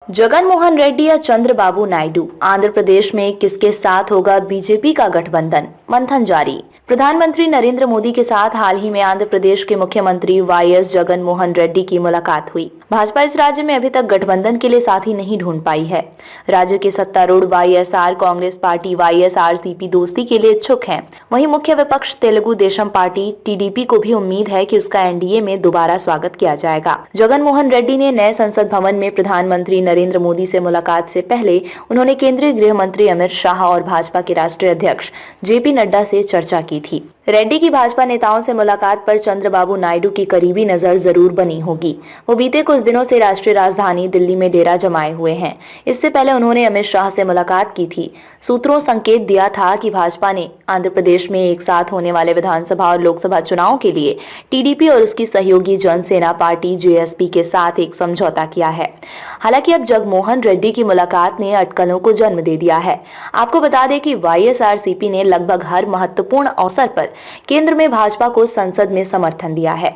जगन मोहन रेड्डी या चंद्रबाबू नायडू, आंध्र प्रदेश में किसके साथ होगा बीजेपी का गठबंधन? मंथन जारी। प्रधानमंत्री नरेंद्र मोदी के साथ हाल ही में आंध्र प्रदेश के मुख्यमंत्री वाईएस जगन मोहन रेड्डी की मुलाकात हुई। भाजपा इस राज्य में अभी तक गठबंधन के लिए साथी नहीं ढूंढ पाई है। राज्य के सत्तारूढ़ वाईएसआर कांग्रेस पार्टी वाईएसआरसीपी दोस्ती के लिए इच्छुक है। वहीं मुख्य विपक्ष तेलुगु देशम पार्टी टीडीपी को भी उम्मीद है कि उसका एनडीए में दोबारा स्वागत किया जाएगा। जगन मोहन रेड्डी ने नए संसद भवन में प्रधानमंत्री नरेंद्र मोदी से मुलाकात से पहले उन्होंने केंद्रीय गृह मंत्री अमित शाह और भाजपा के राष्ट्रीय अध्यक्ष जेपी नड्डा से चर्चा की थी। रेड्डी की भाजपा नेताओं से मुलाकात पर चंद्रबाबू नायडू की करीबी नजर जरूर बनी होगी। वो बीते कुछ दिनों से राष्ट्रीय राजधानी दिल्ली में डेरा जमाए हुए हैं। इससे पहले उन्होंने अमित शाह से मुलाकात की थी। सूत्रों संकेत दिया था कि भाजपा ने आंध्र प्रदेश में एक साथ होने वाले विधानसभा और लोकसभा चुनाव के लिए टीडीपी और उसकी सहयोगी जनसेना पार्टी जेएसपी के साथ एक समझौता किया है। हालांकि अब जगमोहन रेड्डी की मुलाकात ने अटकलों को जन्म दे दिया है। आपको बता दें कि वाईएसआरसीपी ने लगभग हर महत्वपूर्ण अवसर पर केंद्र में भाजपा को संसद में समर्थन दिया है।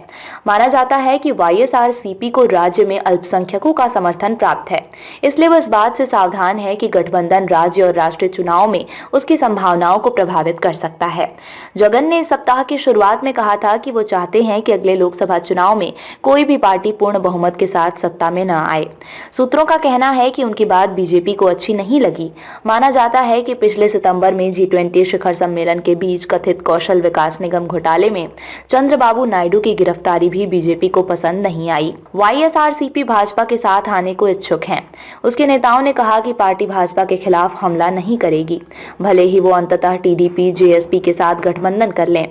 माना जाता है कि वाईएसआरसीपी को राज्य में अल्पसंख्यकों का समर्थन प्राप्त है, इसलिए वो इस बात से सावधान है कि गठबंधन राज्य और राष्ट्रीय चुनाव में उसकी संभावनाओं को प्रभावित कर सकता है। जगन ने इस सप्ताह की शुरुआत में कहा था कि वो चाहते हैं कि अगले लोकसभा चुनाव में कोई भी पार्टी पूर्ण बहुमत के साथ सत्ता में न आए। सूत्रों का कहना है कि उनकी बात बीजेपी को अच्छी नहीं लगी। माना जाता है कि पिछले सितंबर में G20 शिखर सम्मेलन के बीच कथित कौशल विकास निगम घोटाले में चंद्रबाबू नायडू की गिरफ्तारी भी बीजेपी को पसंद नहीं आई। वाईएसआरसीपी भाजपा के साथ आने को इच्छुक हैं। उसके नेताओं ने कहा कि पार्टी भाजपा के खिलाफ हमला नहीं करेगी, भले ही वो अंततः टीडीपी जेएसपी के साथ गठबंधन कर लें।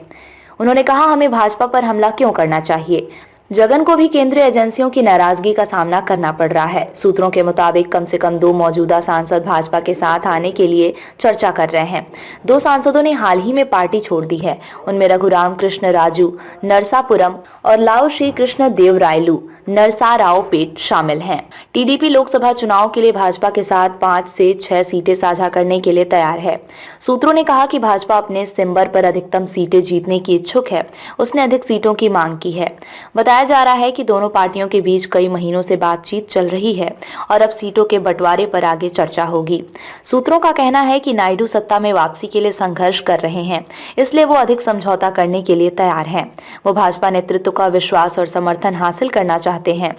उन्होंने कहा, हमें भाजपा पर हमला क्यों करना चाहिए? जगन को भी केंद्रीय एजेंसियों की नाराजगी का सामना करना पड़ रहा है। सूत्रों के मुताबिक कम से कम 2 मौजूदा सांसद भाजपा के साथ आने के लिए चर्चा कर रहे हैं। 2 सांसदों ने हाल ही में पार्टी छोड़ दी है। उनमें रघुराम कृष्ण राजू नरसापुरम और लाओ श्री कृष्ण देवरायलू नरसारावपेट शामिल हैं। टीडीपी लोकसभा चुनाव के लिए भाजपा के साथ 5 से 6 सीटें साझा करने के लिए तैयार है। सूत्रों ने कहा कि भाजपा अपने सिंबर पर अधिकतम सीटें जीतने की इच्छुक है। उसने अधिक सीटों की मांग की है। बताया जा रहा है कि दोनों पार्टियों के बीच कई महीनों से बातचीत चल रही है और अब सीटों के बंटवारे पर आगे चर्चा होगी। सूत्रों का कहना है कि नायडू सत्ता में वापसी के लिए संघर्ष कर रहे हैं, इसलिए वो अधिक समझौता करने के लिए तैयार हैं। वो भाजपा नेतृत्व का विश्वास और समर्थन हासिल करना चाहते हैं।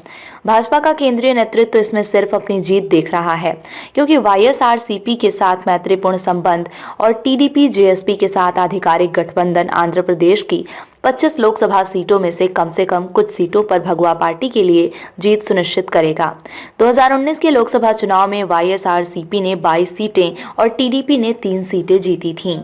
भाजपा का केंद्रीय नेतृत्व इसमें सिर्फ अपनी जीत देख रहा है, क्योंकि वाईएसआरसीपी के साथ मैत्रीपूर्ण संबंध और टीडीपी जेएसपी के साथ आधिकारिक गठबंधन आंध्र प्रदेश की 25 लोकसभा सीटों में से कम कुछ सीटों पर भगवा पार्टी के लिए जीत सुनिश्चित करेगा। 2019 के लोकसभा चुनाव में वाईएसआरसीपी ने 22 सीटें और टीडीपी ने 3 सीटें जीती थीं।